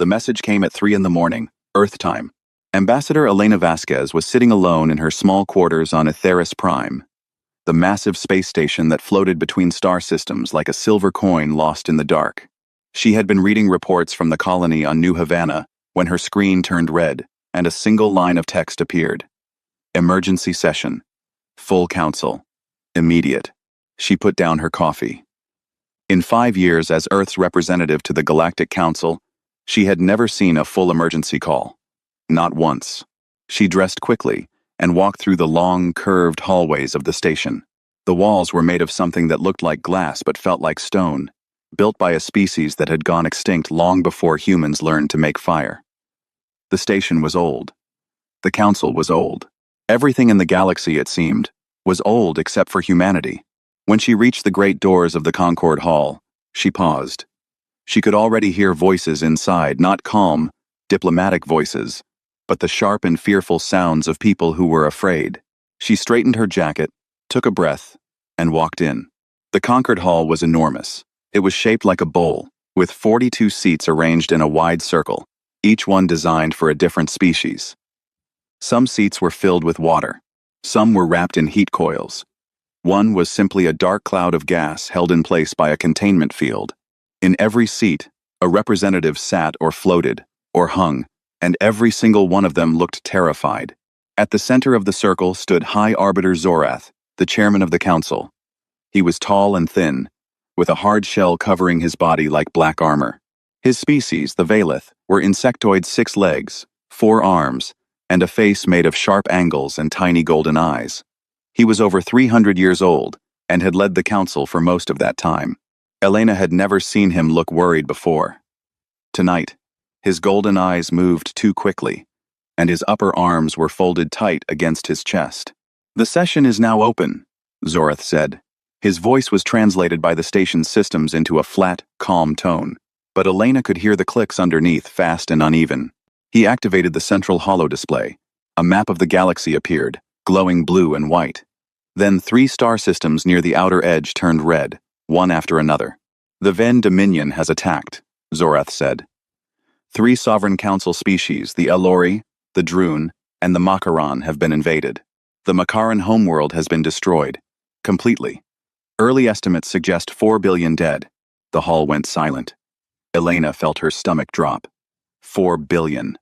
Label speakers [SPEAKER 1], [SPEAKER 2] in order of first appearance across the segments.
[SPEAKER 1] The message came at 3 in the morning, Earth time. Ambassador Elena Vasquez was sitting alone in her small quarters on Etheris Prime, the massive space station that floated between star systems like a silver coin lost in the dark. She had been reading reports from the colony on New Havana when her screen turned red and a single line of text appeared. Emergency session. Full council. Immediate. She put down her coffee. In 5 years as Earth's representative to the Galactic Council, she had never seen a full emergency call. Not once. She dressed quickly and walked through the long, curved hallways of the station. The walls were made of something that looked like glass but felt like stone, built by a species that had gone extinct long before humans learned to make fire. The station was old. The council was old. Everything in the galaxy, it seemed, was old except for humanity. When she reached the great doors of the Concord Hall, she paused. She could already hear voices inside, not calm, diplomatic voices, but the sharp and fearful sounds of people who were afraid. She straightened her jacket, took a breath, and walked in. The Concord Hall was enormous. It was shaped like a bowl, with 42 seats arranged in a wide circle, each one designed for a different species. Some seats were filled with water. Some were wrapped in heat coils. One was simply a dark cloud of gas held in place by a containment field. In every seat, a representative sat or floated, or hung, and every single one of them looked terrified. At the center of the circle stood High Arbiter Zorath, the chairman of the council. He was tall and thin, with a hard shell covering his body like black armor. His species, the Valeth, were insectoid 6 legs, 4 arms, and a face made of sharp angles and tiny golden eyes. He was over 300 years old, and had led the council for most of that time. Elena had never seen him look worried before. Tonight, his golden eyes moved too quickly, and his upper arms were folded tight against his chest. "The session is now open," Zorath said. His voice was translated by the station's systems into a flat, calm tone, but Elena could hear the clicks underneath, fast and uneven. He activated the central holo display. A map of the galaxy appeared, glowing blue and white. Then 3 star systems near the outer edge turned red, one after another. "The Ven Dominion has attacked," Zorath said. 3 sovereign council species, the Elori, the Droon, and the Makaran, have been invaded. The Makaran homeworld has been destroyed. Completely. Early estimates suggest 4 billion dead. The hall went silent. Elena felt her stomach drop. 4 billion.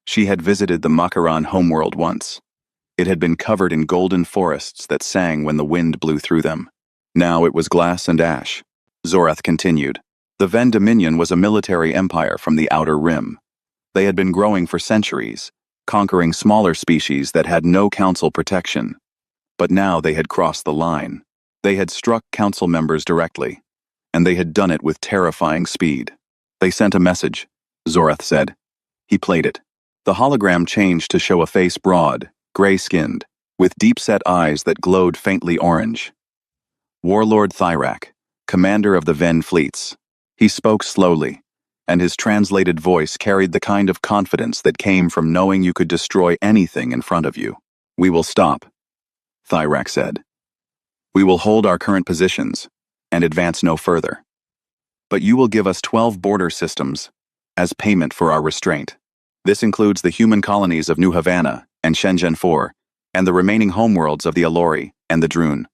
[SPEAKER 1] She had visited the Makaran homeworld once. It had been covered in golden forests that sang when the wind blew through them. Now it was glass and ash. Zorath continued. The Ven Dominion was a military empire from the Outer Rim. They had been growing for centuries, conquering smaller species that had no council protection. But now they had crossed the line. They had struck council members directly, and they had done it with terrifying speed. "They sent a message," Zorath said. He played it. The hologram changed to show a face broad, gray-skinned, with deep-set eyes that glowed faintly orange. "Warlord Thyrak, commander of the Ven fleets." He spoke slowly, and his translated voice carried the kind of confidence that came from knowing you could destroy anything in front of you. "We will stop," Thyrak said. "We will hold our current positions and advance no further. But you will give us 12 border systems as payment for our restraint. This includes the human colonies of New Havana and Shenzhen 4, and the remaining homeworlds of the Elori and the Droon.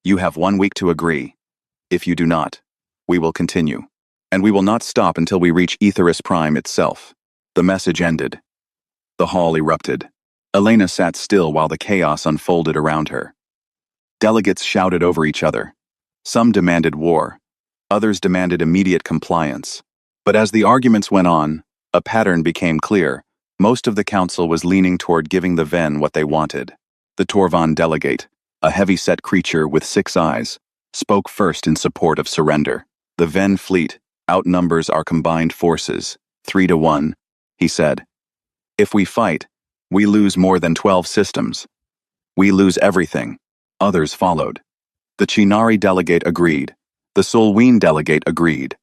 [SPEAKER 1] You have 1 week to agree. If you do not, we will continue, and we will not stop until we reach Etheris Prime itself." The message ended. The hall erupted. Elena sat still while the chaos unfolded around her. Delegates shouted over each other. Some demanded war. Others demanded immediate compliance. But as the arguments went on, a pattern became clear. Most of the council was leaning toward giving the Ven what they wanted. The Torvan delegate, a heavy-set creature with 6 eyes, spoke first in support of surrender. "The Ven fleet outnumbers our combined forces, 3 to 1, he said. "If we fight, we lose more than 12 systems. We lose everything." Others followed. The Chinari delegate agreed. The Solween delegate agreed.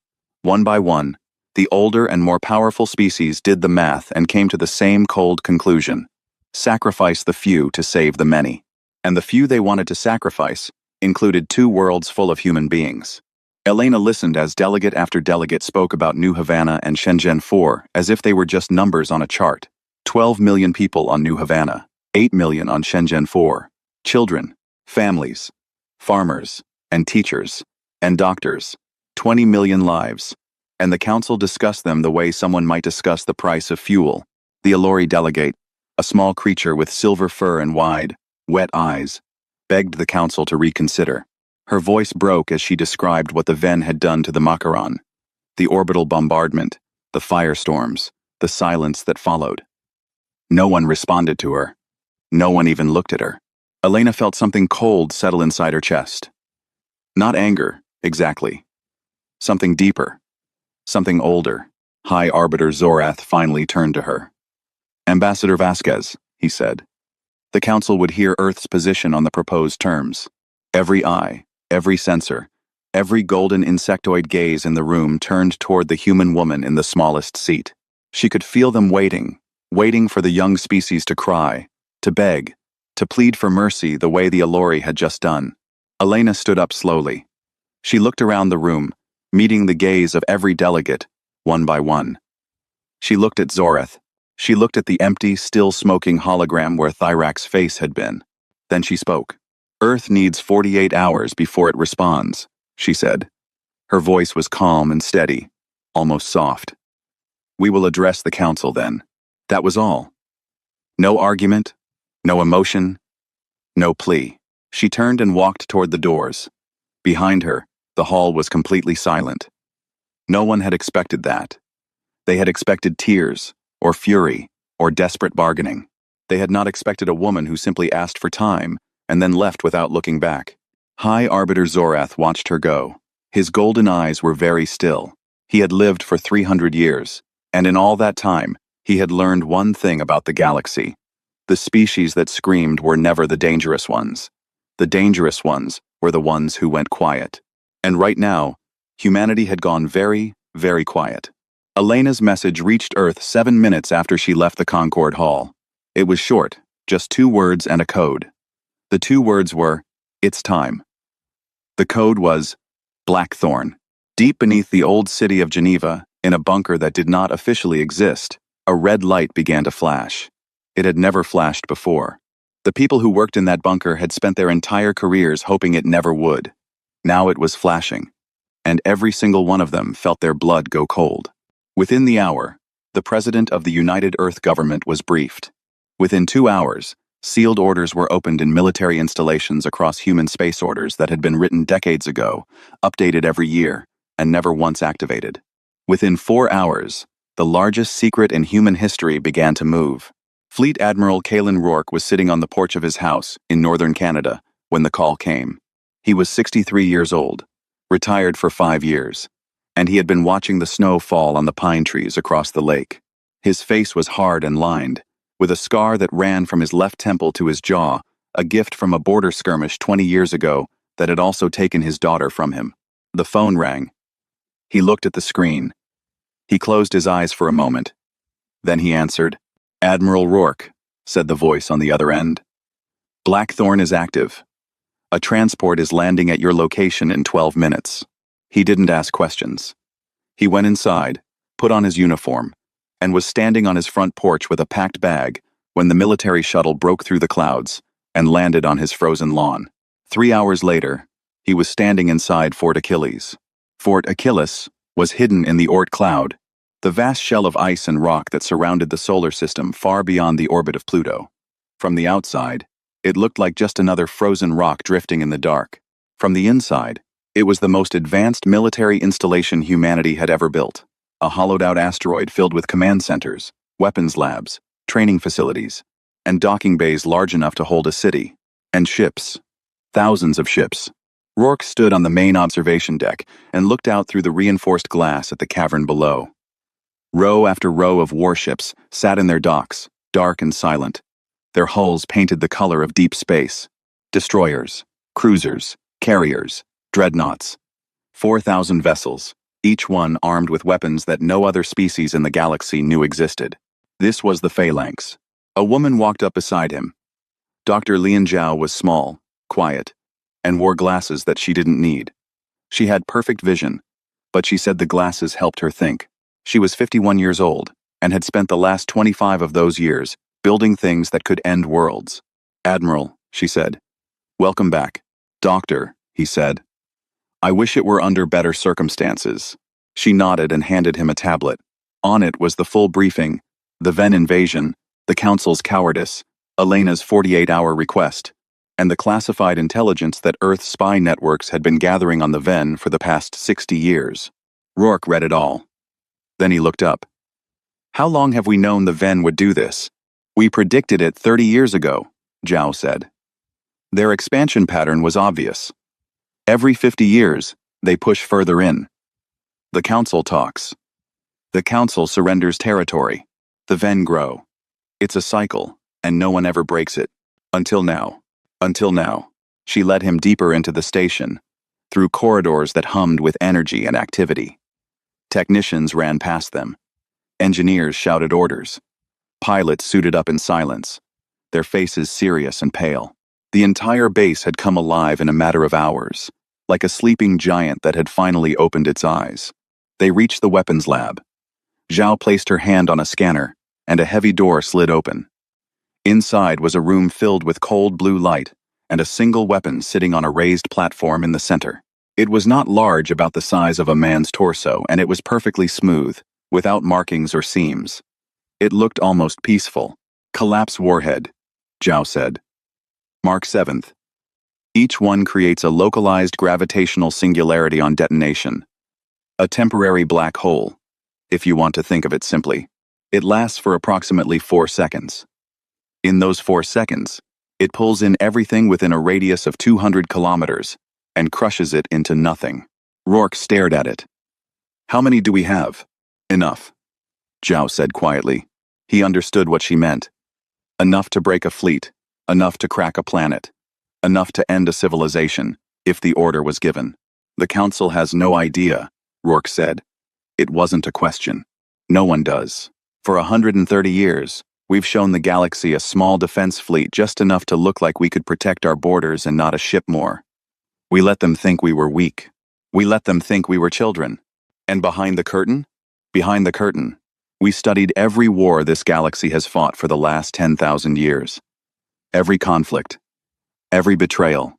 [SPEAKER 1] One by one, the older and more powerful species did the math and came to the same cold conclusion. Sacrifice the few to save the many. And the few they wanted to sacrifice included 2 worlds full of human beings. Elena listened as delegate after delegate spoke about New Havana and Shenzhen 4 as if they were just numbers on a chart. 12 million people on New Havana, 8 million on Shenzhen 4. Children, families, farmers, and teachers, and doctors. 20 million lives. And the council discussed them the way someone might discuss the price of fuel. The Alori delegate, a small creature with silver fur and wide, wet eyes, begged the council to reconsider. Her voice broke as she described what the Ven had done to the Macaron. The orbital bombardment, the firestorms, the silence that followed. No one responded to her. No one even looked at her. Elena felt something cold settle inside her chest. Not anger, exactly. Something deeper. Something older. High Arbiter Zorath finally turned to her. "Ambassador Vasquez," he said. The council would hear Earth's position on the proposed terms. Every eye, every sensor, every golden insectoid gaze in the room turned toward the human woman in the smallest seat. She could feel them waiting for the young species to cry, to beg, to plead for mercy the way the Alori had just done. Elena stood up slowly. She looked around the room, meeting the gaze of every delegate, one by one. She looked at Zorath. She looked at the empty, still-smoking hologram where Thyrak's face had been. Then she spoke. "Earth needs 48 hours before it responds," she said. Her voice was calm and steady, almost soft. "We will address the council then." That was all. No argument, no emotion, no plea. She turned and walked toward the doors. Behind her, the hall was completely silent. No one had expected that. They had expected tears, or fury, or desperate bargaining. They had not expected a woman who simply asked for time and then left without looking back. High Arbiter Zorath watched her go. His golden eyes were very still. He had lived for 300 years, and in all that time, he had learned one thing about the galaxy. The species that screamed were never the dangerous ones. The dangerous ones were the ones who went quiet. And right now, humanity had gone very, very quiet. Elena's message reached Earth 7 minutes after she left the Concord Hall. It was short, just 2 words and a code. The 2 words were, "It's time." The code was, Blackthorn. Deep beneath the old city of Geneva, in a bunker that did not officially exist, a red light began to flash. It had never flashed before. The people who worked in that bunker had spent their entire careers hoping it never would. Now it was flashing, and every single one of them felt their blood go cold. Within the hour, the president of the United Earth government was briefed. Within 2 hours, sealed orders were opened in military installations across human space orders that had been written decades ago, updated every year, and never once activated. Within 4 hours, the largest secret in human history began to move. Fleet Admiral Kalen Rourke was sitting on the porch of his house in northern Canada when the call came. He was 63 years old, retired for 5 years, and he had been watching the snow fall on the pine trees across the lake. His face was hard and lined, with a scar that ran from his left temple to his jaw, a gift from a border skirmish 20 years ago that had also taken his daughter from him. The phone rang. He looked at the screen. He closed his eyes for a moment. Then he answered. "Admiral Rourke," said the voice on the other end. "Blackthorn is active. A transport is landing at your location in 12 minutes. He didn't ask questions. He went inside, put on his uniform, and was standing on his front porch with a packed bag when the military shuttle broke through the clouds and landed on his frozen lawn. 3 hours later, he was standing inside Fort Achilles. Fort Achilles was hidden in the Oort cloud, the vast shell of ice and rock that surrounded the solar system far beyond the orbit of Pluto. From the outside, it looked like just another frozen rock drifting in the dark. From the inside, it was the most advanced military installation humanity had ever built. A hollowed-out asteroid filled with command centers, weapons labs, training facilities, and docking bays large enough to hold a city. And ships. Thousands of ships. Rourke stood on the main observation deck and looked out through the reinforced glass at the cavern below. Row after row of warships sat in their docks, dark and silent. Their hulls painted the color of deep space. Destroyers, cruisers, carriers, dreadnoughts. 4,000 vessels, each one armed with weapons that no other species in the galaxy knew existed. This was the Phalanx. A woman walked up beside him. Dr. Lian Zhao was small, quiet, and wore glasses that she didn't need. She had perfect vision, but she said the glasses helped her think. She was 51 years old and had spent the last 25 of those years building things that could end worlds. "Admiral," she said. "Welcome back." "Doctor," he said. "I wish it were under better circumstances." She nodded and handed him a tablet. On it was the full briefing: the Ven invasion, the Council's cowardice, Elena's 48-hour request, and the classified intelligence that Earth spy networks had been gathering on the Ven for the past 60 years. Rourke read it all. Then he looked up. "How long have we known the Ven would do this?" "We predicted it 30 years ago," Zhao said. Their expansion pattern was obvious. Every 50 years, they push further in. The Council talks. The Council surrenders territory. The Ven grow. It's a cycle, and no one ever breaks it. Until now. Until now. She led him deeper into the station, through corridors that hummed with energy and activity. Technicians ran past them. Engineers shouted orders. Pilots suited up in silence, their faces serious and pale. The entire base had come alive in a matter of hours, like a sleeping giant that had finally opened its eyes. They reached the weapons lab. Zhao placed her hand on a scanner, and a heavy door slid open. Inside was a room filled with cold blue light, and a single weapon sitting on a raised platform in the center. It was not large, about the size of a man's torso, and it was perfectly smooth, without markings or seams. It looked almost peaceful. "Collapse warhead," Zhao said. "Mark 7th. Each one creates a localized gravitational singularity on detonation. A temporary black hole, if you want to think of it simply. It lasts for approximately 4 seconds. In those 4 seconds, it pulls in everything within a radius of 200 kilometers and crushes it into nothing." Rourke stared at it. "How many do we have?" "Enough," Zhao said quietly. He understood what she meant. Enough to break a fleet, enough to crack a planet, enough to end a civilization, if the order was given. "The Council has no idea," Rourke said. It wasn't a question. No one does. For 130 years, we've shown the galaxy a small defense fleet, just enough to look like we could protect our borders and not a ship more. We let them think we were weak. We let them think we were children. And behind the curtain? Behind the curtain, we studied every war this galaxy has fought for the last 10,000 years. Every conflict. Every betrayal.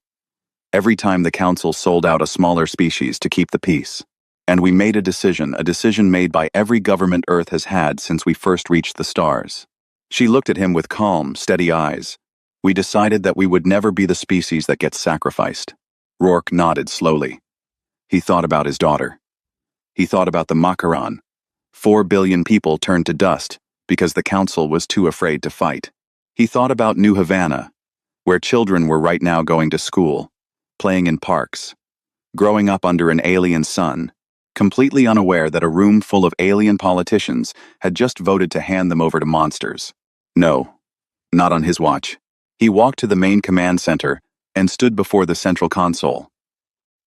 [SPEAKER 1] Every time the Council sold out a smaller species to keep the peace. And we made a decision made by every government Earth has had since we first reached the stars." She looked at him with calm, steady eyes. "We decided that we would never be the species that gets sacrificed." Rourke nodded slowly. He thought about his daughter. He thought about the Makaran. 4 billion people turned to dust because the Council was too afraid to fight. He thought about New Havana, where children were right now going to school, playing in parks, growing up under an alien sun, completely unaware that a room full of alien politicians had just voted to hand them over to monsters. No, not on his watch. He walked to the main command center and stood before the central console.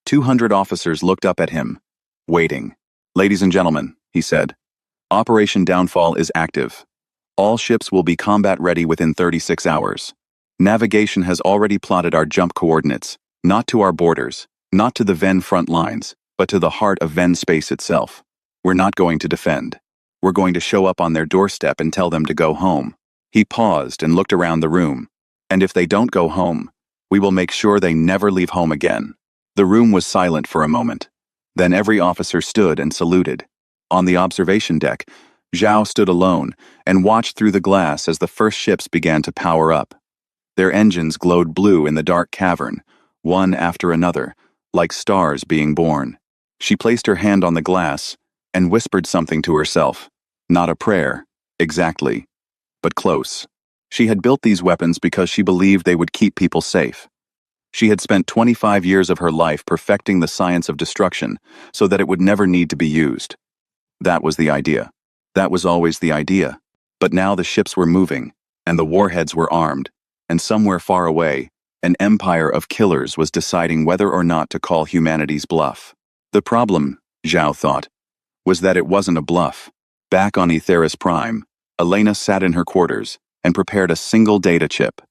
[SPEAKER 1] 200 officers looked up at him, waiting. "Ladies and gentlemen," he said, "Operation Downfall is active. All ships will be combat ready within 36 hours. Navigation has already plotted our jump coordinates, not to our borders, not to the Ven front lines, but to the heart of Ven space itself. We're not going to defend. We're going to show up on their doorstep and tell them to go home." He paused and looked around the room. "And if they don't go home, we will make sure they never leave home again." The room was silent for a moment. Then every officer stood and saluted. On the observation deck, Zhao stood alone and watched through the glass as the first ships began to power up. Their engines glowed blue in the dark cavern, one after another, like stars being born. She placed her hand on the glass and whispered something to herself. Not a prayer, exactly, but close. She had built these weapons because she believed they would keep people safe. She had spent 25 years of her life perfecting the science of destruction so that it would never need to be used. That was the idea. That was always the idea. But now the ships were moving, and the warheads were armed, and somewhere far away, an empire of killers was deciding whether or not to call humanity's bluff. The problem, Zhao thought, was that it wasn't a bluff. Back on Aetheris Prime, Elena sat in her quarters and prepared a single data chip.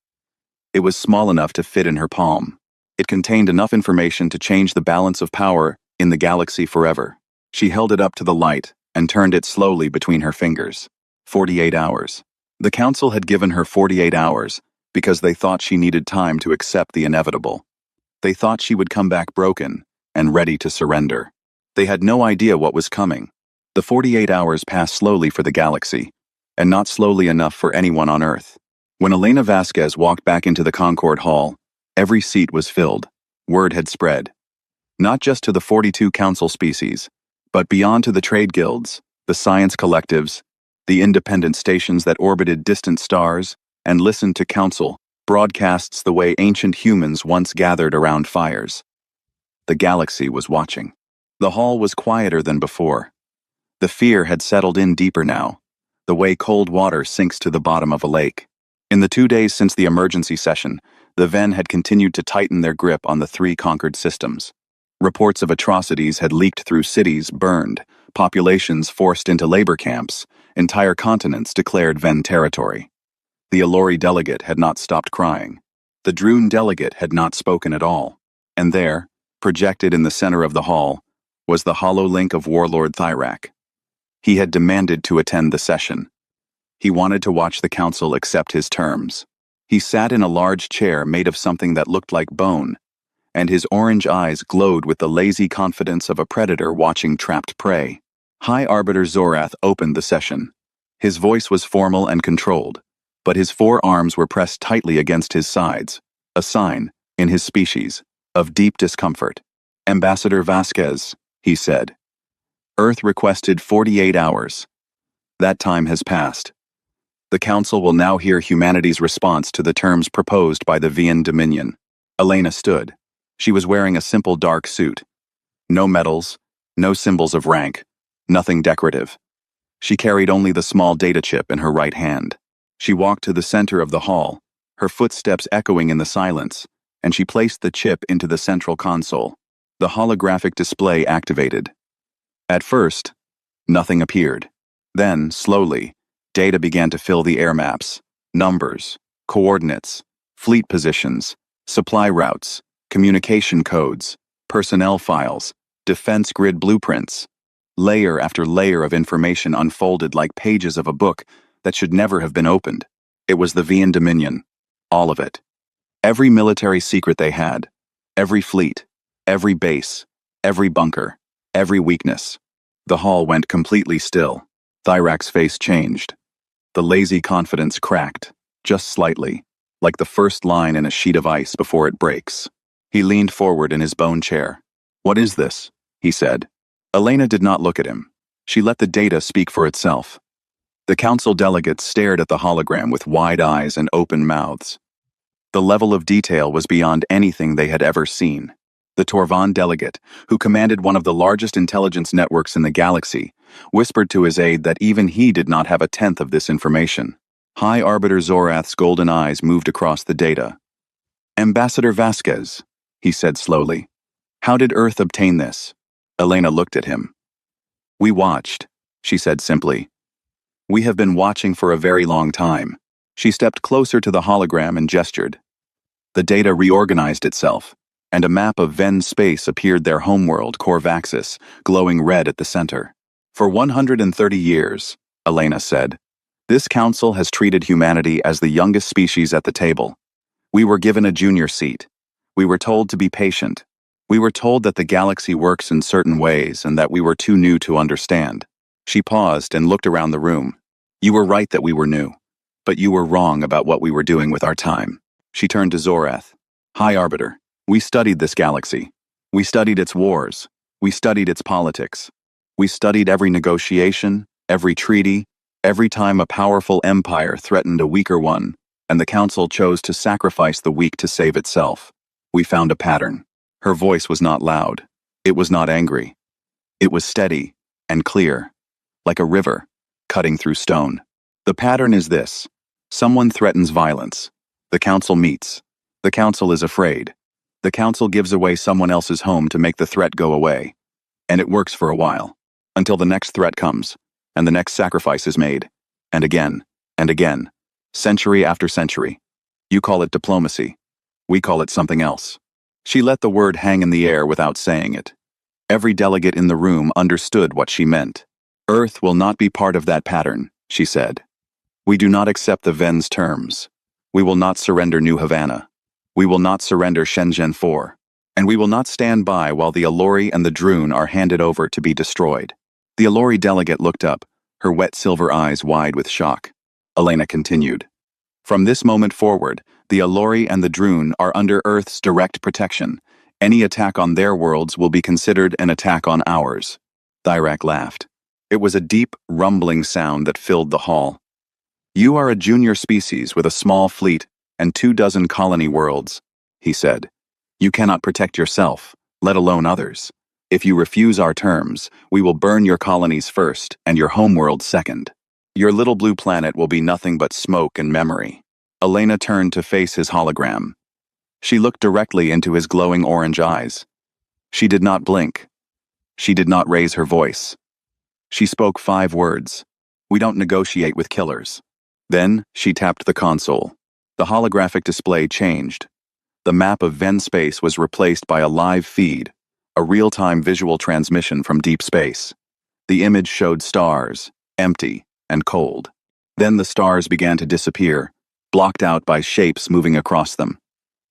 [SPEAKER 1] It was small enough to fit in her palm. It contained enough information to change the balance of power in the galaxy forever. She held it up to the light and turned it slowly between her fingers. 48 hours. The council had given her 48 hours because they thought she needed time to accept the inevitable. They thought she would come back broken and ready to surrender. They had no idea what was coming. The 48 hours passed slowly for the galaxy, and not slowly enough for anyone on Earth. When Elena Vasquez walked back into the Concord Hall, every seat was filled. Word had spread. Not just to the 42 council species, but beyond to the trade guilds, the science collectives, the independent stations that orbited distant stars and listened to council broadcasts the way ancient humans once gathered around fires. The galaxy was watching. The hall was quieter than before. The fear had settled in deeper now, the way cold water sinks to the bottom of a lake. In the 2 days since the emergency session, the Ven had continued to tighten their grip on the 3 conquered systems. Reports of atrocities had leaked through cities burned, populations forced into labor camps, entire continents declared Ven territory. The Alori delegate had not stopped crying. The Droon delegate had not spoken at all. And there, projected in the center of the hall, was the hollow link of Warlord Thyrak. He had demanded to attend the session. He wanted to watch the council accept his terms. He sat in a large chair made of something that looked like bone, and his orange eyes glowed with the lazy confidence of a predator watching trapped prey. High Arbiter Zorath opened the session. His voice was formal and controlled, but his 4 arms were pressed tightly against his sides, a sign, in his species, of deep discomfort. "Ambassador Vasquez," he said. "Earth requested 48 hours. That time has passed. The Council will now hear humanity's response to the terms proposed by the Vian Dominion." Elena stood. She was wearing a simple dark suit. No medals, no symbols of rank, nothing decorative. She carried only the small data chip in her right hand. She walked to the center of the hall, her footsteps echoing in the silence, and she placed the chip into the central console. The holographic display activated. At first, nothing appeared. Then, slowly, data began to fill the air maps: numbers, coordinates, fleet positions, supply routes, communication codes, personnel files, defense grid blueprints. Layer after layer of information unfolded like pages of a book that should never have been opened. It was the Vian Dominion. All of it. Every military secret they had. Every fleet. Every base. Every bunker. Every weakness. The hall went completely still. Thyrak's face changed. The lazy confidence cracked, just slightly, like the first line in a sheet of ice before it breaks. He leaned forward in his bone chair. "What is this?" he said. Elena did not look at him. She let the data speak for itself. The council delegates stared at the hologram with wide eyes and open mouths. The level of detail was beyond anything they had ever seen. The Torvan delegate, who commanded one of the largest intelligence networks in the galaxy, whispered to his aide that even he did not have a tenth of this information. High Arbiter Zorath's golden eyes moved across the data. "Ambassador Vasquez," he said slowly. "How did Earth obtain this?" Elena looked at him. "We watched," she said simply. "We have been watching for a very long time." She stepped closer to the hologram and gestured. The data reorganized itself, and a map of Ven space appeared, their homeworld, Corvaxis, glowing red at the center. "For 130 years, Elena said, this council has treated humanity as the youngest species at the table. We were given a junior seat. We were told to be patient. We were told that the galaxy works in certain ways and that we were too new to understand." She paused and looked around the room. "You were right that we were new, but you were wrong about what we were doing with our time." She turned to Zorath. "High Arbiter, we studied this galaxy. We studied its wars. We studied its politics. We studied every negotiation, every treaty, every time a powerful empire threatened a weaker one, and the Council chose to sacrifice the weak to save itself. We found a pattern." Her voice was not loud. It was not angry. It was steady and clear, like a river cutting through stone. "The pattern is this. Someone threatens violence. The Council meets. The Council is afraid. The Council gives away someone else's home to make the threat go away. And it works for a while, until the next threat comes, and the next sacrifice is made, and again, century after century. You call it diplomacy. We call it something else. She let the word hang in the air without saying it. Every delegate in the room understood what she meant. Earth will not be part of that pattern, she said. We do not accept the Ven's terms. We will not surrender New Havana. We will not surrender Shenzhen 4. And we will not stand by while the Alori and the Droon are handed over to be destroyed. The Alori delegate looked up, her wet silver eyes wide with shock. Elena continued. From this moment forward, the Alori and the Droon are under Earth's direct protection. Any attack on their worlds will be considered an attack on ours. Thyrak laughed. It was a deep, rumbling sound that filled the hall. You are a junior species with a small fleet and 24 colony worlds, he said. You cannot protect yourself, let alone others. If you refuse our terms, we will burn your colonies first and your homeworld second. Your little blue planet will be nothing but smoke and memory. Elena turned to face his hologram. She looked directly into his glowing orange eyes. She did not blink. She did not raise her voice. She spoke 5 words. We don't negotiate with killers. Then, she tapped the console. The holographic display changed. The map of Ven space was replaced by a live feed, a real-time visual transmission from deep space. The image showed stars, empty and cold. Then the stars began to disappear, blocked out by shapes moving across them.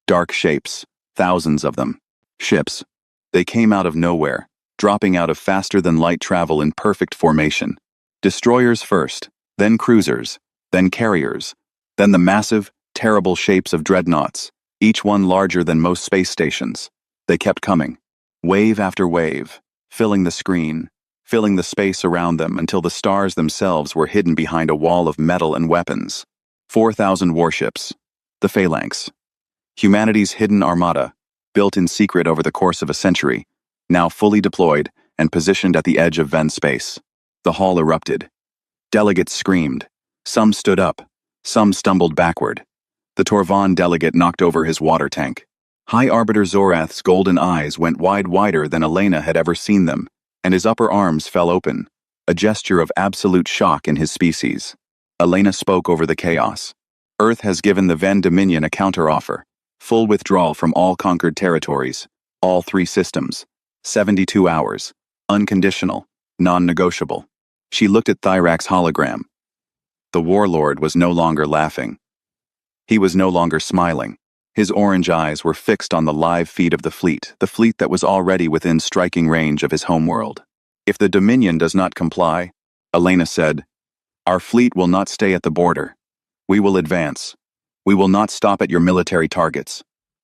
[SPEAKER 1] Dark shapes, thousands of them. Ships. They came out of nowhere, dropping out of faster-than-light travel in perfect formation. Destroyers first, then cruisers, then carriers, then the massive, terrible shapes of dreadnoughts, each one larger than most space stations. They kept coming, wave after wave, filling the screen, filling the space around them until the stars themselves were hidden behind a wall of metal and weapons. 4,000 warships. The Phalanx. Humanity's hidden armada, built in secret over the course of a century, now fully deployed and positioned at the edge of Ven space. The hall erupted. Delegates screamed. Some stood up. Some stumbled backward. The Torvan delegate knocked over his water tank. High Arbiter Zorath's golden eyes went wider than Elena had ever seen them, and his upper arms fell open, a gesture of absolute shock in his species. Elena spoke over the chaos. Earth has given the Ven Dominion a counteroffer. Full withdrawal from all conquered territories. All 3 systems. 72 hours. Unconditional. Non-negotiable. She looked at Thyrak's hologram. The warlord was no longer laughing. He was no longer smiling. His orange eyes were fixed on the live feed of the fleet that was already within striking range of his homeworld. If the Dominion does not comply, Elena said, our fleet will not stay at the border. We will advance. We will not stop at your military targets.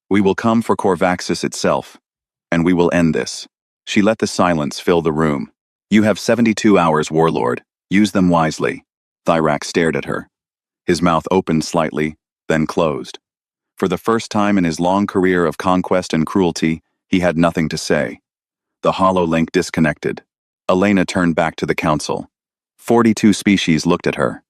[SPEAKER 1] We will come for Corvaxis itself. And we will end this. She let the silence fill the room. You have 72 hours, warlord. Use them wisely. Thyrak stared at her. His mouth opened slightly, then closed. For the first time in his long career of conquest and cruelty, he had nothing to say. The hololink disconnected. Elena turned back to the council. 42 species looked at her.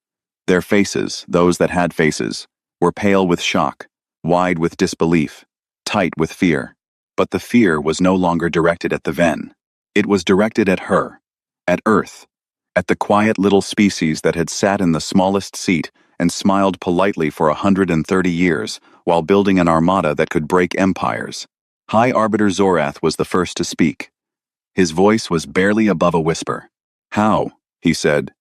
[SPEAKER 1] Their faces, those that had faces, were pale with shock, wide with disbelief, tight with fear. But the fear was no longer directed at the Ven. It was directed at her, at Earth, at the quiet little species that had sat in the smallest seat and smiled politely for 130 years while building an armada that could break empires. High Arbiter Zorath was the first to speak. His voice was barely above a whisper. How? He said.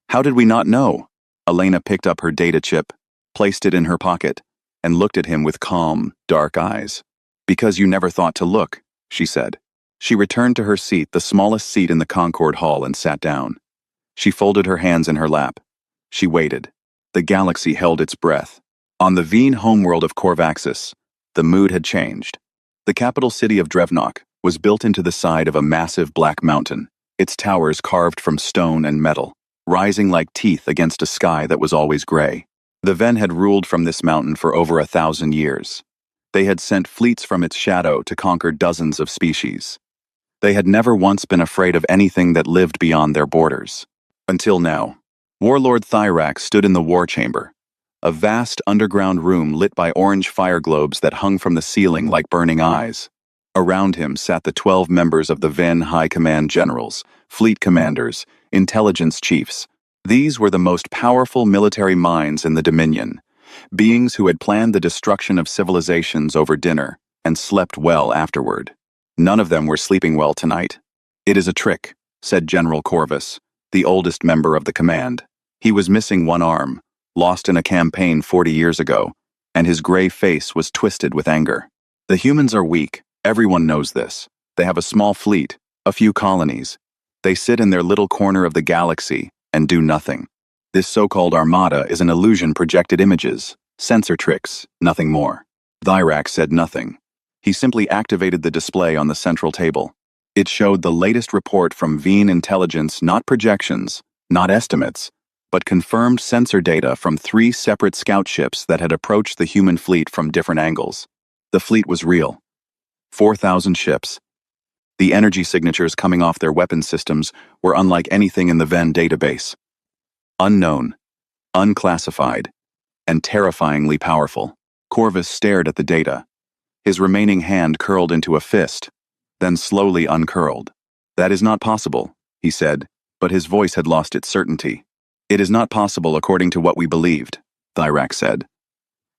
[SPEAKER 1] How did we not know? Elena picked up her data chip, placed it in her pocket, and looked at him with calm, dark eyes. Because you never thought to look, she said. She returned to her seat, the smallest seat in the Concord Hall, and sat down. She folded her hands in her lap. She waited. The galaxy held its breath. On the Veen homeworld of Corvaxis, the mood had changed. The capital city of Drevnok was built into the side of a massive black mountain, its towers carved from stone and metal, rising like teeth against a sky that was always gray. The Ven had ruled from this mountain for over 1,000 years. They had sent fleets from its shadow to conquer dozens of species. They had never once been afraid of anything that lived beyond their borders. Until now. Warlord Thyrak stood in the war chamber, a vast underground room lit by orange fire globes that hung from the ceiling like burning eyes. Around him sat the 12 members of the Ven High Command generals, fleet commanders, intelligence chiefs. These were the most powerful military minds in the Dominion, beings who had planned the destruction of civilizations over dinner, and slept well afterward. None of them were sleeping well tonight. "It is a trick," said General Corvus, the oldest member of the command. He was missing one arm, lost in a campaign 40 years ago, and his gray face was twisted with anger. "The humans are weak. Everyone knows this. They have a small fleet, a few colonies. They sit in their little corner of the galaxy and do nothing. This so-called armada is an illusion, projected images, sensor tricks, nothing more." Thyrak said nothing. He simply activated the display on the central table. It showed the latest report from Veen Intelligence, not projections, not estimates, but confirmed sensor data from 3 separate scout ships that had approached the human fleet from different angles. The fleet was real. 4,000 ships. The energy signatures coming off their weapon systems were unlike anything in the Venn database. Unknown, unclassified, and terrifyingly powerful. Corvus stared at the data. His remaining hand curled into a fist, then slowly uncurled. "That is not possible," he said, but his voice had lost its certainty. "It is not possible according to what we believed," Thyrak said.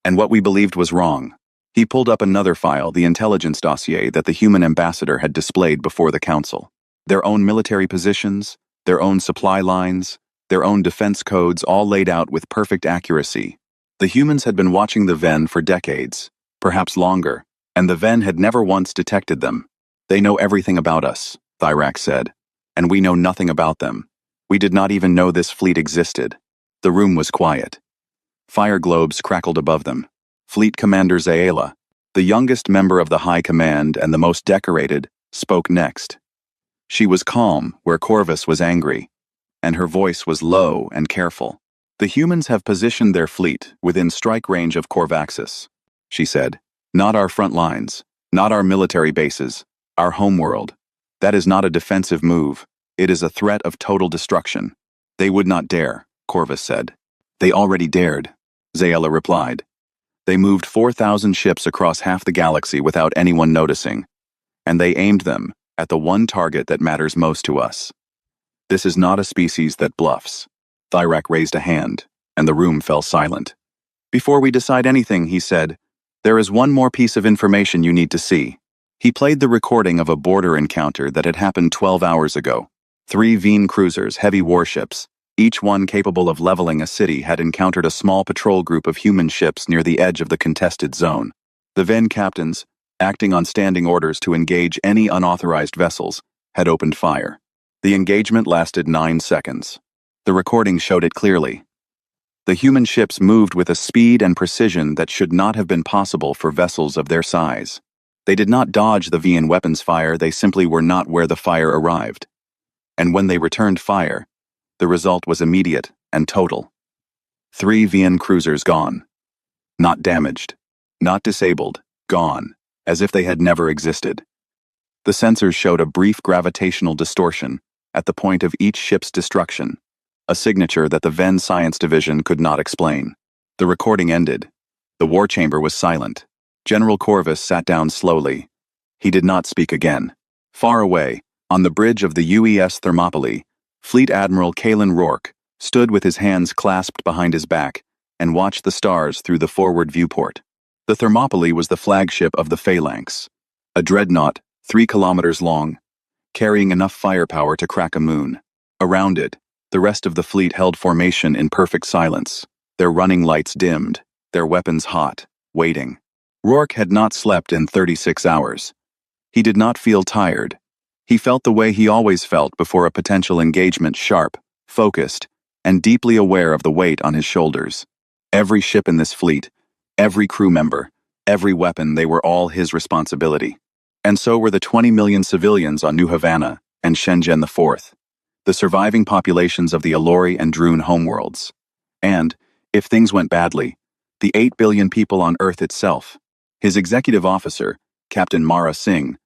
[SPEAKER 1] "And what we believed was wrong." He pulled up another file, the intelligence dossier that the human ambassador had displayed before the council. Their own military positions, their own supply lines, their own defense codes, all laid out with perfect accuracy. The humans had been watching the Ven for decades, perhaps longer, and the Ven had never once detected them. "They know everything about us," Thyrak said, "and we know nothing about them. We did not even know this fleet existed." The room was quiet. Fire globes crackled above them. Fleet Commander Zayla, the youngest member of the High Command and the most decorated, spoke next. She was calm where Corvus was angry, and her voice was low and careful. "The humans have positioned their fleet within strike range of Corvaxis," she said. "Not our front lines, not our military bases, our homeworld. That is not a defensive move. It is a threat of total destruction." "They would not dare," Corvus said. "They already dared," Zayla replied. "They moved 4,000 ships across half the galaxy without anyone noticing, and they aimed them at the one target that matters most to us. This is not a species that bluffs." Thyrak raised a hand, and the room fell silent. "Before we decide anything," he said, "there is one more piece of information you need to see." He played the recording of a border encounter that had happened 12 hours ago. 3 Veen cruisers, heavy warships, each one capable of leveling a city, had encountered a small patrol group of human ships near the edge of the contested zone. The Ven captains, acting on standing orders to engage any unauthorized vessels, had opened fire. The engagement lasted 9 seconds. The recording showed it clearly. The human ships moved with a speed and precision that should not have been possible for vessels of their size. They did not dodge the Veen weapons fire, they simply were not where the fire arrived. And when they returned fire, the result was immediate and total. 3 Veen cruisers gone. Not damaged, not disabled, gone, as if they had never existed. The sensors showed a brief gravitational distortion at the point of each ship's destruction, a signature that the Ven Science Division could not explain. The recording ended. The war chamber was silent. General Corvus sat down slowly. He did not speak again. Far away, on the bridge of the UES Thermopylae, Fleet Admiral Kalen Rourke stood with his hands clasped behind his back and watched the stars through the forward viewport. The Thermopylae was the flagship of the Phalanx, a dreadnought 3 kilometers long, carrying enough firepower to crack a moon. Around it, the rest of the fleet held formation in perfect silence, their running lights dimmed, their weapons hot, waiting. Rourke had not slept in 36 hours. He did not feel tired. He felt the way he always felt before a potential engagement, sharp, focused, and deeply aware of the weight on his shoulders. Every ship in this fleet, every crew member, every weapon, they were all his responsibility. And so were the 20 million civilians on New Havana and Shenzhen IV, the surviving populations of the Alori and Droon homeworlds. And, if things went badly, the 8 billion people on Earth itself. His executive officer, Captain Mara Singh,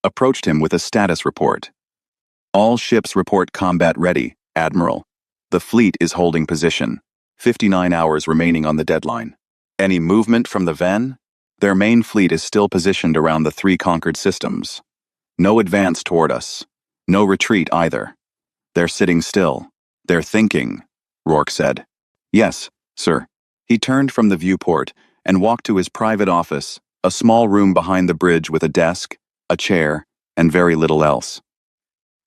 [SPEAKER 1] approached him with a status report. "All ships report combat ready, Admiral. The fleet is holding position. 59 hours remaining on the deadline. Any movement from the Ven? Their main fleet is still positioned around the 3 conquered systems. No advance toward us. No retreat either. They're sitting still. They're thinking," Rourke said. "Yes, sir." He turned from the viewport and walked to his private office, A small room behind the bridge with a desk, a chair, and very little else.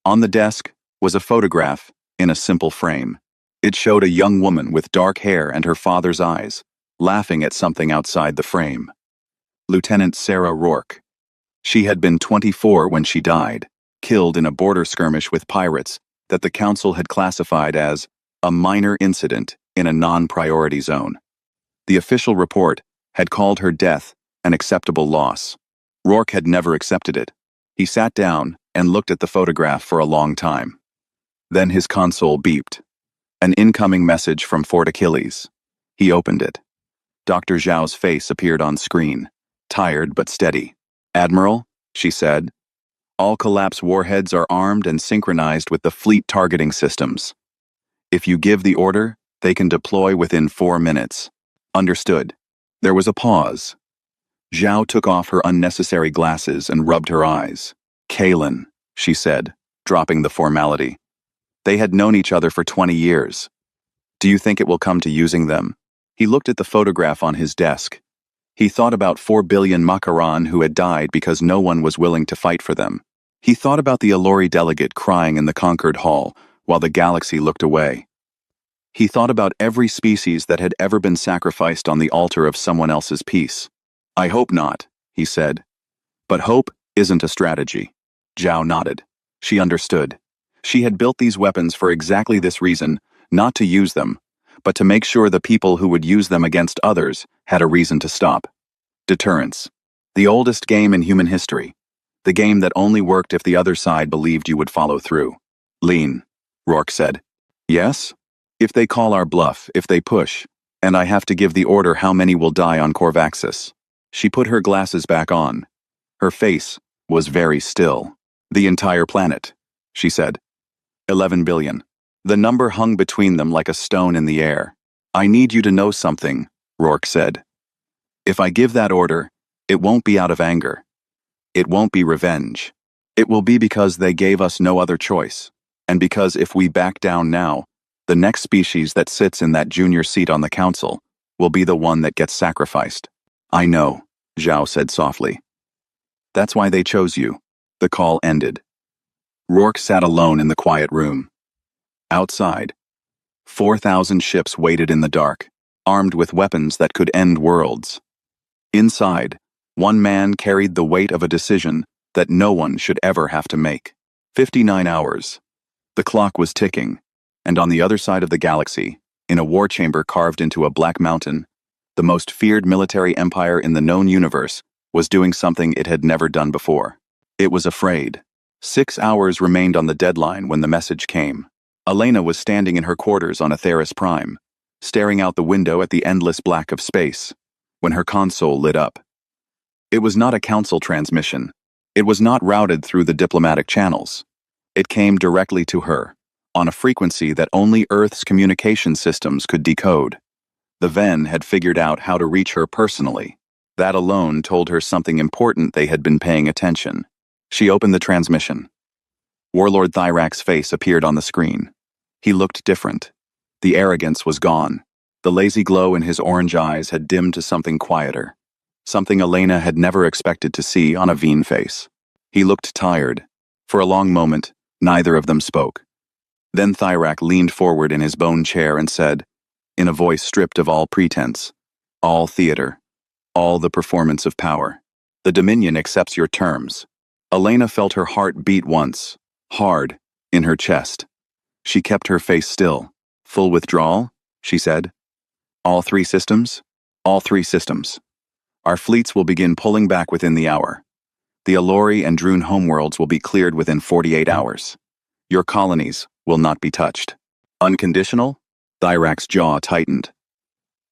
[SPEAKER 1] On the desk was a photograph in a simple frame. It showed a young woman with dark hair and her father's eyes, laughing at something outside the frame. Lieutenant Sarah Rourke. She had been 24 when she died, killed in a border skirmish with pirates that the council had classified as a minor incident in a non-priority zone. The official report had called her death an acceptable loss. Rourke had never accepted it. He sat down and looked at the photograph for a long time. Then his console beeped. An incoming message from Fort Achilles. He opened it. Dr. Zhao's face appeared on screen, tired but steady. "Admiral," she said, "all collapse warheads are armed and synchronized with the fleet targeting systems. If you give the order, they can deploy within 4 minutes. Understood." There was a pause. Zhao took off her unnecessary glasses and rubbed her eyes. "Kalen," she said, dropping the formality. They had known each other for 20 years. "Do you think it will come to using them?" He looked at the photograph on his desk. He thought about 4 billion Makaran who had died because no one was willing to fight for them. He thought about the Alori delegate crying in the Concord Hall while the galaxy looked away. He thought about every species that had ever been sacrificed on the altar of someone else's peace. "I hope not," he said. "But hope isn't a strategy." Zhao nodded. She understood. She had built these weapons for exactly this reason, not to use them, but to make sure the people who would use them against others had a reason to stop. Deterrence. The oldest game in human history. The game that only worked if the other side believed you would follow through. "Lean," Rourke said. "Yes? If they call our bluff, if they push, and I have to give the order how many will die on Corvaxis." She put her glasses back on. Her face was very still. "The entire planet," she said. 11 billion. The number hung between them like a stone in the air. "I need you to know something," Rourke said. "If I give that order, it won't be out of anger. It won't be revenge. It will be because they gave us no other choice, and because if we back down now, the next species that sits in that junior seat on the council will be the one that gets sacrificed." "I know," Zhao said softly. "That's why they chose you." The call ended. Rourke sat alone in the quiet room. Outside, 4,000 ships waited in the dark, armed with weapons that could end worlds. Inside, one man carried the weight of a decision that no one should ever have to make. 59 hours. The clock was ticking, and on the other side of the galaxy, in a war chamber carved into a black mountain, the most feared military empire in the known universe was doing something it had never done before. It was afraid. 6 hours remained on the deadline when the message came. Elena was standing in her quarters on Atheris Prime, staring out the window at the endless black of space, when her console lit up. It was not a council transmission. It was not routed through the diplomatic channels. It came directly to her, on a frequency that only Earth's communication systems could decode. The Ven had figured out how to reach her personally. That alone told her something important. They had been paying attention. She opened the transmission. Warlord Thyrak's face appeared on the screen. He looked different. The arrogance was gone. The lazy glow in his orange eyes had dimmed to something quieter. Something Elena had never expected to see on a Veen face. He looked tired. For a long moment, neither of them spoke. Then Thyrak leaned forward in his bone chair and said, in a voice stripped of all pretense, "All theater. All the performance of power. The Dominion accepts your terms." Elena felt her heart beat once, hard, in her chest. She kept her face still. "Full withdrawal?" she said. "All 3 systems? All 3 systems. Our fleets will begin pulling back within the hour. The Alori and Droon homeworlds will be cleared within 48 hours. Your colonies will not be touched." "Unconditional?" Thyrak's jaw tightened.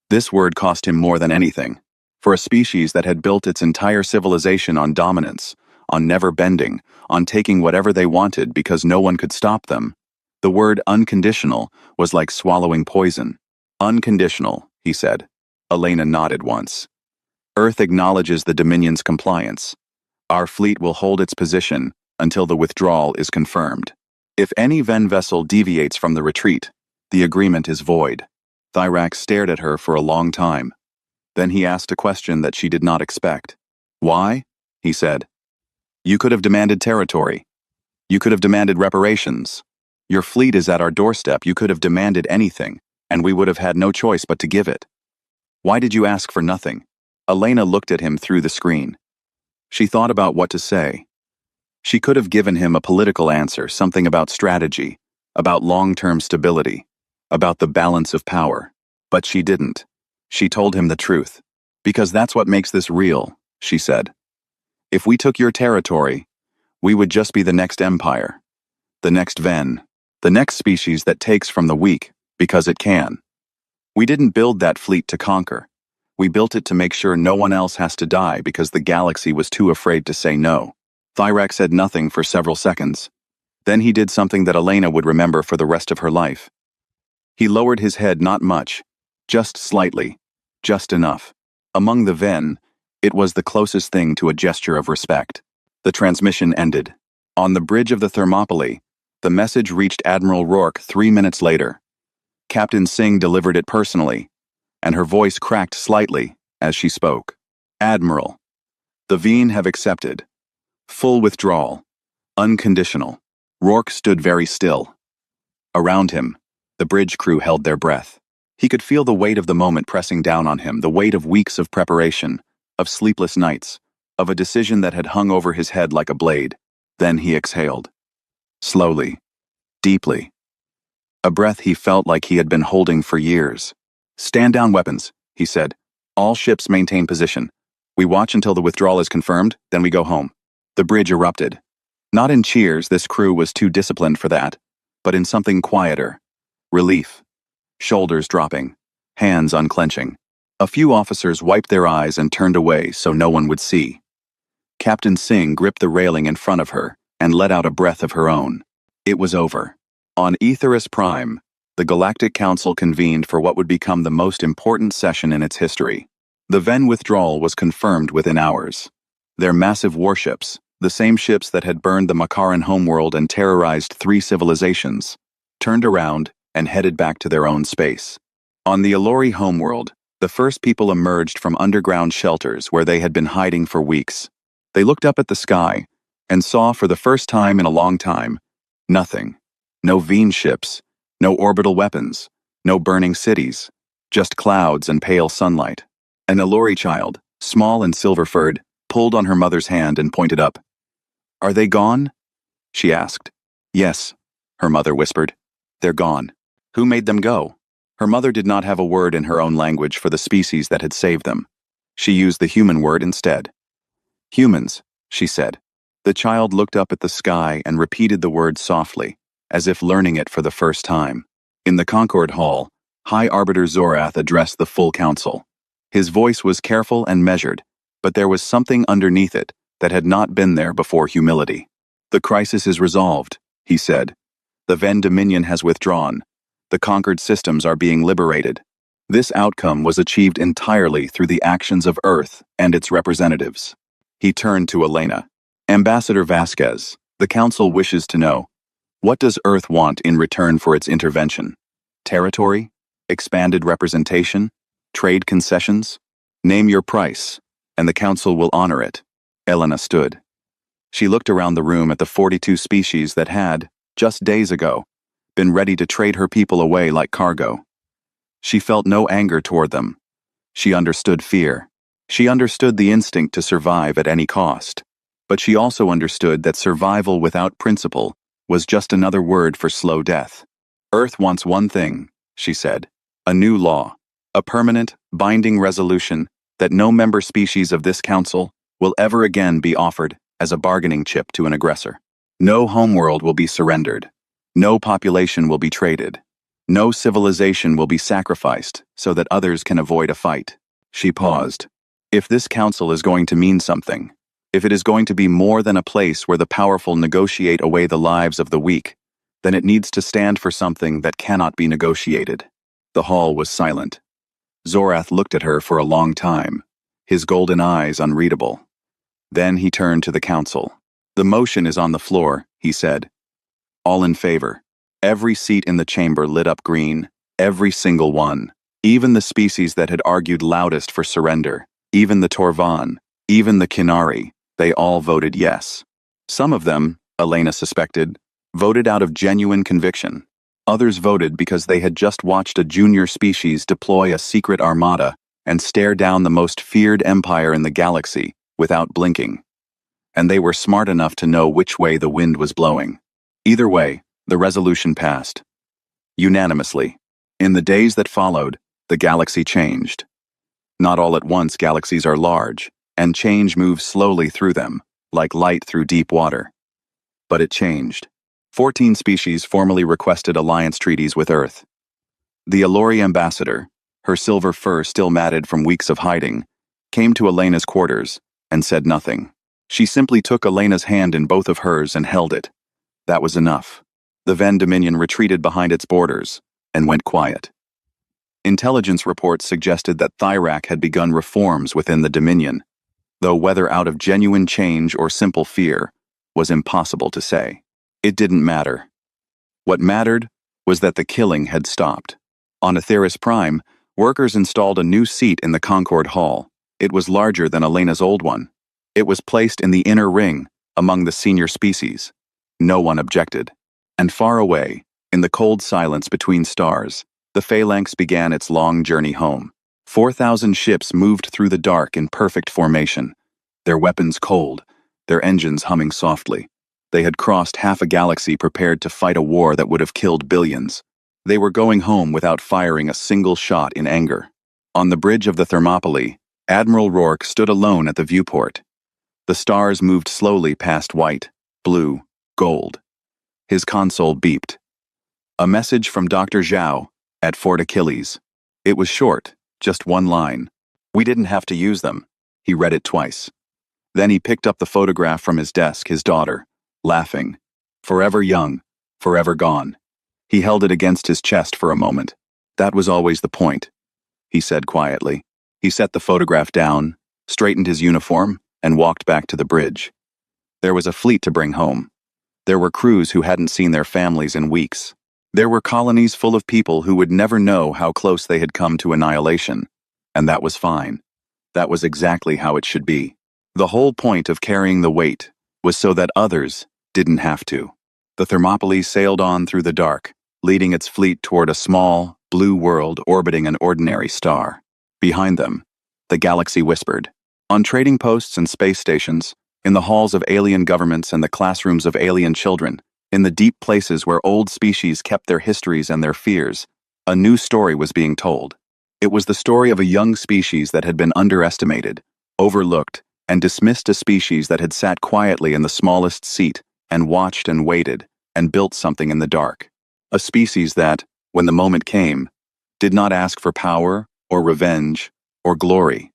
[SPEAKER 1] This word cost him more than anything. For a species that had built its entire civilization on dominance, on never bending, on taking whatever they wanted because no one could stop them, the word unconditional was like swallowing poison. "Unconditional," he said. Elena nodded once. "Earth acknowledges the Dominion's compliance. Our fleet will hold its position until the withdrawal is confirmed. If any Ven vessel deviates from the retreat, the agreement is void." Thyrak stared at her for a long time. Then he asked a question that she did not expect. Why? He said. You could have demanded territory. You could have demanded reparations. Your fleet is at our doorstep. You could have demanded anything, and we would have had no choice but to give it. Why did you ask for nothing? Elena looked at him through the screen. She thought about what to say. She could have given him a political answer, something about strategy, about long-term stability, about the balance of power. But she didn't. She told him the truth. Because that's what makes this real, she said. If we took your territory, we would just be the next empire, the next Ven, the next species that takes from the weak, because it can. We didn't build that fleet to conquer. We built it to make sure no one else has to die because the galaxy was too afraid to say no. Thyrak said nothing for several seconds. Then he did something that Elena would remember for the rest of her life. He lowered his head not much, just slightly, just enough. Among the Ven, it was the closest thing to a gesture of respect. The transmission ended. On the bridge of the Thermopylae, the message reached Admiral Rourke 3 minutes later. Captain Singh delivered it personally, and her voice cracked slightly as she spoke. Admiral, the Veen have accepted. Full withdrawal. Unconditional. Rourke stood very still. Around him, the bridge crew held their breath. He could feel the weight of the moment pressing down on him, the weight of weeks of preparation, of sleepless nights, of a decision that had hung over his head like a blade. Then he exhaled. Slowly. Deeply. A breath he felt like he had been holding for years. Stand down weapons, he said. All ships maintain position. We watch until the withdrawal is confirmed, then we go home. The bridge erupted. Not in cheers, this crew was too disciplined for that, but in something quieter. Relief. Shoulders dropping. Hands unclenching. A few officers wiped their eyes and turned away so no one would see. Captain Singh gripped the railing in front of her and let out a breath of her own. It was over. On Aetheris Prime, the Galactic Council convened for what would become the most important session in its history. The Ven withdrawal was confirmed within hours. Their massive warships, the same ships that had burned the Makaran homeworld and terrorized 3 civilizations, turned around and headed back to their own space. On the Alori homeworld, the first people emerged from underground shelters where they had been hiding for weeks. They looked up at the sky and saw for the first time in a long time, nothing. No Veen ships, no orbital weapons, no burning cities, just clouds and pale sunlight. An Alori child, small and silver-furred, pulled on her mother's hand and pointed up. Are they gone? She asked. Yes, her mother whispered. They're gone. Who made them go? Her mother did not have a word in her own language for the species that had saved them. She used the human word instead. Humans, she said. The child looked up at the sky and repeated the word softly, as if learning it for the first time. In the Concord Hall, High Arbiter Zorath addressed the full council. His voice was careful and measured, but there was something underneath it that had not been there before humility. The crisis is resolved, he said. The Ven Dominion has withdrawn. The conquered systems are being liberated. This outcome was achieved entirely through the actions of Earth and its representatives. He turned to Elena. Ambassador Vasquez, the Council wishes to know, what does Earth want in return for its intervention? Territory? Expanded representation? Trade concessions? Name your price, and the Council will honor it. Elena stood. She looked around the room at the 42 species that had, just days ago, been ready to trade her people away like cargo. She felt no anger toward them. She understood fear. She understood the instinct to survive at any cost. But she also understood that survival without principle was just another word for slow death. Earth wants one thing, she said, a new law, a permanent, binding resolution that no member species of this council will ever again be offered as a bargaining chip to an aggressor. No homeworld will be surrendered. No population will be traded. No civilization will be sacrificed so that others can avoid a fight. She paused. If this council is going to mean something, if it is going to be more than a place where the powerful negotiate away the lives of the weak, then it needs to stand for something that cannot be negotiated. The hall was silent. Zorath looked at her for a long time, his golden eyes unreadable. Then he turned to the council. The motion is on the floor, he said. All in favor. Every seat in the chamber lit up green, every single one. Even the species that had argued loudest for surrender, even the Torvan, Even the Kinari, they all voted yes. Some of them, Elena suspected, voted out of genuine conviction. Others voted because they had just watched a junior species deploy a secret armada and stare down the most feared empire in the galaxy without blinking. And they were smart enough to know which way the wind was blowing. Either way, the resolution passed. Unanimously. In the days that followed, the galaxy changed. Not all at once, galaxies are large, and change moves slowly through them, like light through deep water. But it changed. 14 species formally requested alliance treaties with Earth. The Alori ambassador, her silver fur still matted from weeks of hiding, came to Elena's quarters and said nothing. She simply took Elena's hand in both of hers and held it. That was enough. The Ven Dominion retreated behind its borders and went quiet. Intelligence reports suggested that Thyrak had begun reforms within the Dominion, though whether out of genuine change or simple fear was impossible to say. It didn't matter. What mattered was that the killing had stopped. On Aetheris Prime, workers installed a new seat in the Concord Hall. It was larger than Elena's old one. It was placed in the inner ring, among the senior species. No one objected. And far away, in the cold silence between stars, the Phalanx began its long journey home. 4,000 ships moved through the dark in perfect formation, their weapons cold, their engines humming softly. They had crossed half a galaxy prepared to fight a war that would have killed billions. They were going home without firing a single shot in anger. On the bridge of the Thermopylae, Admiral Rourke stood alone at the viewport. The stars moved slowly past white, blue, gold. His console beeped. A message from Dr. Zhao at Fort Achilles. It was short, just one line. We didn't have to use them. He read it twice. Then he picked up the photograph from his desk, his daughter, laughing. Forever young, forever gone. He held it against his chest for a moment. That was always the point, he said quietly. He set the photograph down, straightened his uniform, and walked back to the bridge. There was a fleet to bring home. There were crews who hadn't seen their families in weeks. There were colonies full of people who would never know how close they had come to annihilation. And that was fine. That was exactly how it should be. The whole point of carrying the weight was so that others didn't have to. The Thermopylae sailed on through the dark, leading its fleet toward a small, blue world orbiting an ordinary star. Behind them, the galaxy whispered. On trading posts and space stations, in the halls of alien governments and the classrooms of alien children, in the deep places where old species kept their histories and their fears, a new story was being told. It was the story of a young species that had been underestimated, overlooked, and dismissed, a species that had sat quietly in the smallest seat and watched and waited and built something in the dark. A species that, when the moment came, did not ask for power or revenge or glory.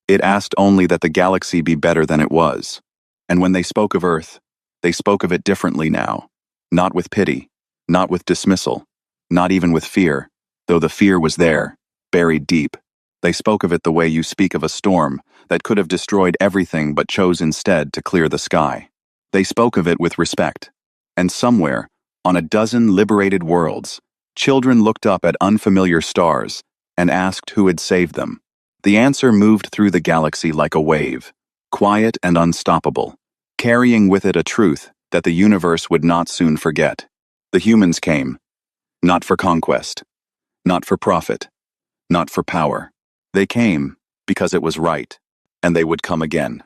[SPEAKER 1] It asked only that the galaxy be better than it was. And when they spoke of Earth, they spoke of it differently now. Not with pity, not with dismissal, not even with fear, though the fear was there, buried deep. They spoke of it the way you speak of a storm that could have destroyed everything but chose instead to clear the sky. They spoke of it with respect. And somewhere, on a dozen liberated worlds, children looked up at unfamiliar stars and asked who had saved them. The answer moved through the galaxy like a wave, quiet and unstoppable, carrying with it a truth that the universe would not soon forget. The humans came, not for conquest, not for profit, not for power. They came because it was right, and they would come again.